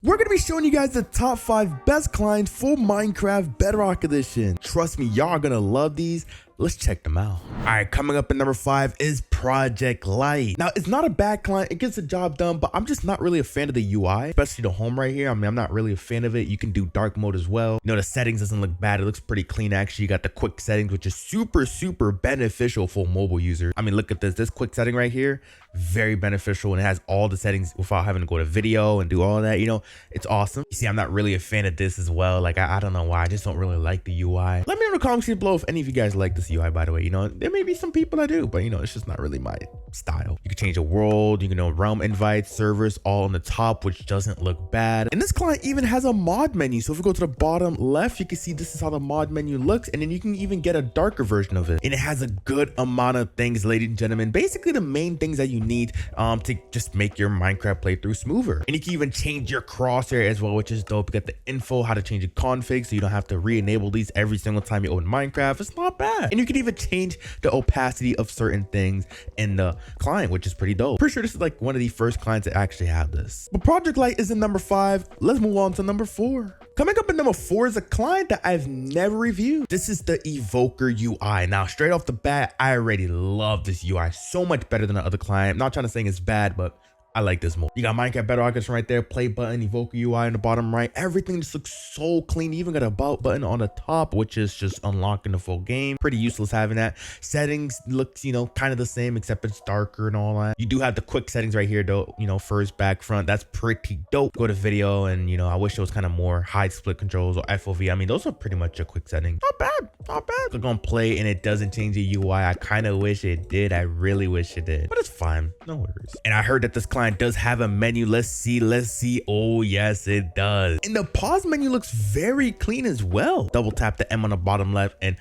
We're going to be showing you guys the top 5 best clients for Minecraft Bedrock Edition. Trust me, y'all are going to love these. Let's check them out. All right, coming up at number 5 is Project Lite. Now, it's not a bad client. It gets the job done, but I'm just not really a fan of the UI, especially the home right here. I mean, I'm not really a fan of it. You can do dark mode as well. You know, the settings doesn't look bad. It looks pretty clean, actually. You got the quick settings, which is super beneficial for mobile users. I mean, look at this. This quick setting right here, very beneficial, and it has all the settings without having to go to video and do all that. You know, it's awesome. You see, I'm not really a fan of this as well. Like, I don't know why. I just don't really like the UI. Let me know in the comments below if any of you guys like this UI, by the way. You know, there may be some people that do, but you know, it's just not really my style. You can change the world, you can know realm invites, servers, all on the top, which doesn't look bad. And this client even has a mod menu. So if we go to the bottom left, you can see this is how the mod menu looks, and then you can even get a darker version of it. And it has a good amount of things, ladies and gentlemen. Basically the main things that you need to just make your Minecraft playthrough smoother. And you can even change your crosshair as well, which is dope. You get the info, how to change the config, so you don't have to re-enable these every single time you open Minecraft. It's not bad. And you can even change the opacity of certain things in the client, which is pretty dope. Pretty sure this is like one of the first clients that actually have this. But Project Lite is in number 5. Let's move on to number 4. Coming up at number 4 is a client that I've never reviewed. This is the Evoker UI. Now, straight off the bat, I already love this UI so much better than the other client. I'm not trying to say it's bad, but I like this more. You got Minecraft Bedrock right there, play button, Evoker UI in the bottom right. Everything just looks so clean. You even got a about button on the top, which is just unlocking the full game. Pretty useless having that. Settings looks, you know, kind of the same, except it's darker and all that. You do have the quick settings right here though, you know, first, back, front. That's pretty dope. Go to video, and you know, I wish it was kind of more high split controls or FOV. I mean, those are pretty much your quick settings. Not bad, not bad. Click on play and it doesn't change the UI. I kind of wish it did. I really wish it did, but it's fine. No worries. And I heard that this client does have a menu. Let's see. Oh yes, it does. And the pause menu looks very clean as well. Double tap the M on the bottom left, and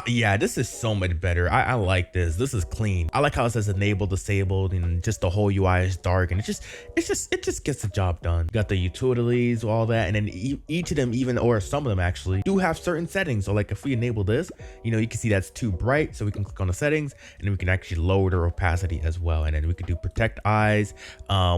yeah, this is so much better. I like this. This is clean. I like how it says enabled, disabled, and just the whole UI is dark, and it just gets the job done. You got the utilities, all that, and then each of them, even, or some of them actually, do have certain settings. So like if we enable this, you know, you can see that's too bright, so we can click on the settings, and then we can actually lower the opacity as well. And then we can do protect eyes,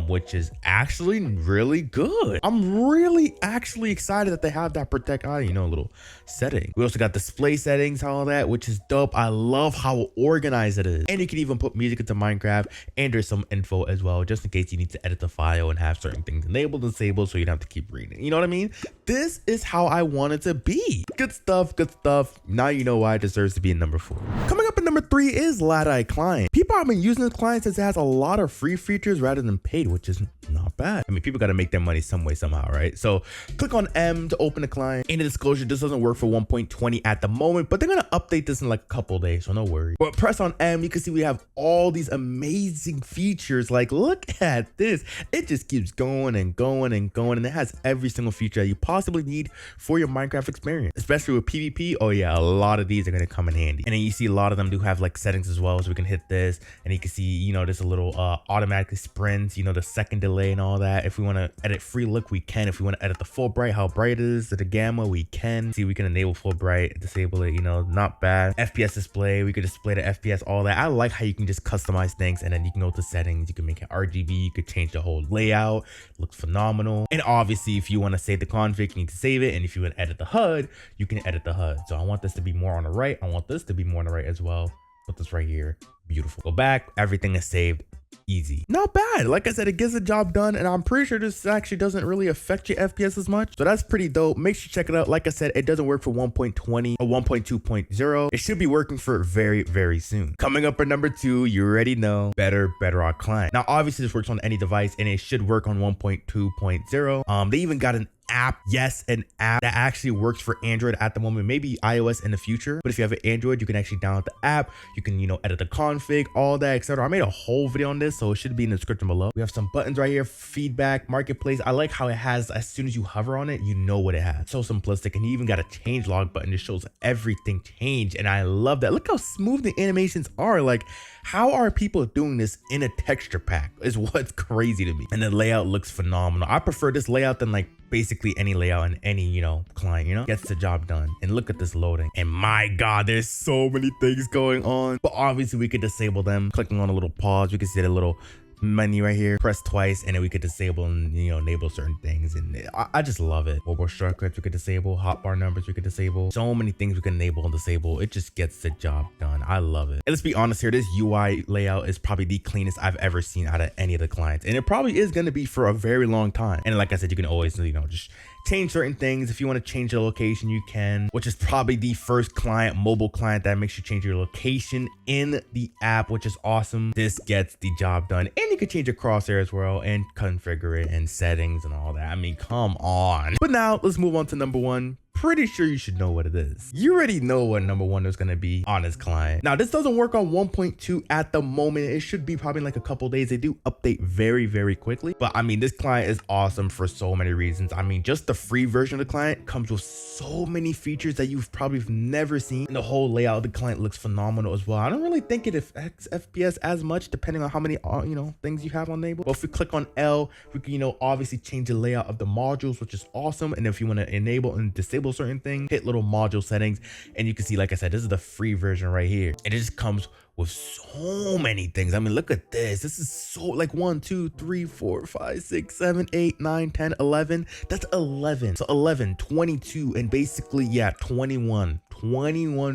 which is actually really good. I'm really actually excited that they have that protect eye, you know, little setting. We also got display settings, all that, which is dope. I love how organized it is. And you can even put music into Minecraft, and there's some info as well, just in case you need to edit the file and have certain things enabled and disabled, so you don't have to keep reading. You know what I mean? This is how I want it to be. Good stuff, good stuff. Now you know why it deserves to be in number 4. Coming up at number 3 is Ladai Client. People have been using this client since it has a lot of free features rather than paid, which is not bad. I mean, people got to make their money some way, somehow, right? So click on M to open the client. In the disclosure, this doesn't work for 1.20 at the moment, but they're going to update this in like a couple days, so no worries. But press on M, you can see we have all these amazing features. Like, look at this. It just keeps going and going and going, and it has every single feature that you possibly need for your Minecraft experience, especially with PvP. Oh yeah, a lot of these are going to come in handy. And then you see a lot of them do have like settings as well, so we can hit this, and you can see, you know, there's a little automatically sprints, you know, the second delay and all that. If we want to edit free look, we can. If we want to edit the full bright, how bright it is, the gamma, we can. See, we can enable full bright, disable it, you know, not bad. FPS display, we could display the FPS, all that. I like how you can just customize things, and then you can go to settings, you can make it RGB, you could change the whole layout. Looks phenomenal. And obviously, if you want to save the config, you need to save it. And if you want to edit the HUD, you can edit the HUD. So I want this to be more on the right. I want this to be more on the right as well. Put this right here. Beautiful. Go back. Everything is saved. Easy. Not bad. Like I said, it gets the job done, and I'm pretty sure this actually doesn't really affect your FPS as much, so that's pretty dope. Make sure you check it out. Like I said, it doesn't work for 1.20 or 1.2.0. It should be working for very soon. Coming up at number 2, you already know, Bedrock Client. Now obviously this works on any device, and it should work on 1.2.0. They even got an app, yes, an app that actually works for Android at the moment, maybe iOS in the future. But if you have an Android, you can actually download the app. You can, you know, edit the config, all that, etc. I made a whole video on this, so it should be in the description below. We have some buttons right here, feedback, marketplace. I like how it has, as soon as you hover on it, you know what it has. So simplistic. And you even got a change log button. It shows everything changed, and I love that. Look how smooth the animations are. Like, how are people doing this in a texture pack is what's crazy to me. And the layout looks phenomenal. I prefer this layout than like basically any layout in any, you know, client, you know, gets the job done. And look at this loading, and my God, there's so many things going on. But obviously we could disable them. Clicking on a little pause, we can see the little menu right here. Press twice and then we could disable and, you know, enable certain things. And I just love it. Mobile shortcuts we could disable, hotbar numbers we could disable. So many things we can enable and disable. It just gets the job done. I love it. And let's be honest here, this UI layout is probably the cleanest I've ever seen out of any of the clients. And it probably is going to be for a very long time. And like I said, you can always, you know, just change certain things. If you want to change the location, you can, which is probably the first client, mobile client, that makes you change your location in the app, which is awesome. This gets the job done. And you can change your crosshair as well and configure it and settings and all that. I mean, come on. But now let's move on to number one. Pretty sure you should know what it is. You already know what number one is going to be, Onix Client. Now, this doesn't work on 1.2 at the moment. It should be probably like a couple days. They do update very, very quickly. But I mean, this client is awesome for so many reasons. I mean, just the free version of the client comes with so many features that you've probably never seen. And the whole layout of the client looks phenomenal as well. I don't really think it affects FPS as much, depending on how many, you know, things you have enabled. But if we click on L, we can, you know, obviously change the layout of the modules, which is awesome. And if you want to enable and disable certain things, hit little module settings, and you can see, like I said, this is the free version right here, and it just comes with so many things. I mean, look at this. This is so like 1 2 3 4 5 6 7 8 9 10 11. That's 11. So 11, 22, and basically, yeah, 21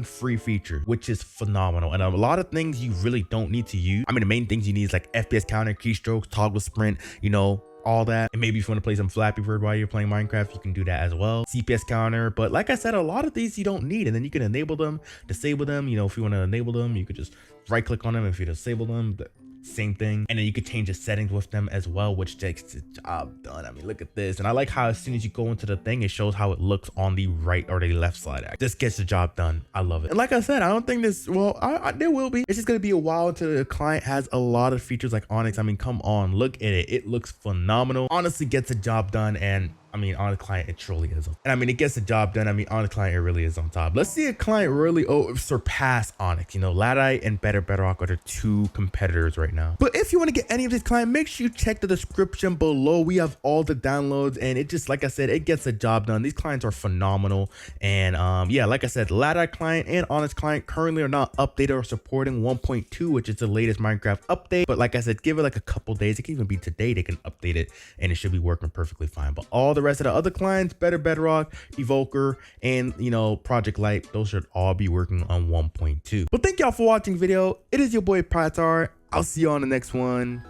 free features, which is phenomenal. And a lot of things you really don't need to use. I mean, the main things you need is like FPS counter, keystrokes, toggle sprint, you know, all that. And maybe if you want to play some Flappy Bird while you're playing Minecraft, you can do that as well. CPS counter. But like I said, a lot of these you don't need, and then you can enable them, disable them. You know, if you want to enable them, you could just right click on them. If you disable them, same thing. And then you could change the settings with them as well, which takes the job done. I mean, look at this. And I like how as soon as you go into the thing, it shows how it looks on the right or the left side. This gets the job done. I love it. And like I said, I don't think this, well, there will be. It's just going to be a while until the client has a lot of features like Onyx. I mean, come on, look at it. It looks phenomenal. Honestly, gets the job done. And I mean, Onix Client, it truly is. And I mean, it gets the job done. I mean, Onix Client, it really is on top. Let's see a client really surpass Onyx. You know, Ladai and Bedrock are the two competitors right now. But if you want to get any of this client, make sure you check the description below. We have all the downloads, and it just, like I said, it gets the job done. These clients are phenomenal. And yeah, like I said, Ladai Client and Onyx Client currently are not updated or supporting 1.2, which is the latest Minecraft update. But like I said, give it like a couple days. It can even be today. They can update it, and it should be working perfectly fine. But all the rest of the other clients, Bedrock, Evoker, and, you know, Project Light, those should all be working on 1.2. But thank y'all for watching the video. It is your boy Patar. I'll see you on the next one.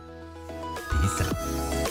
Peace out.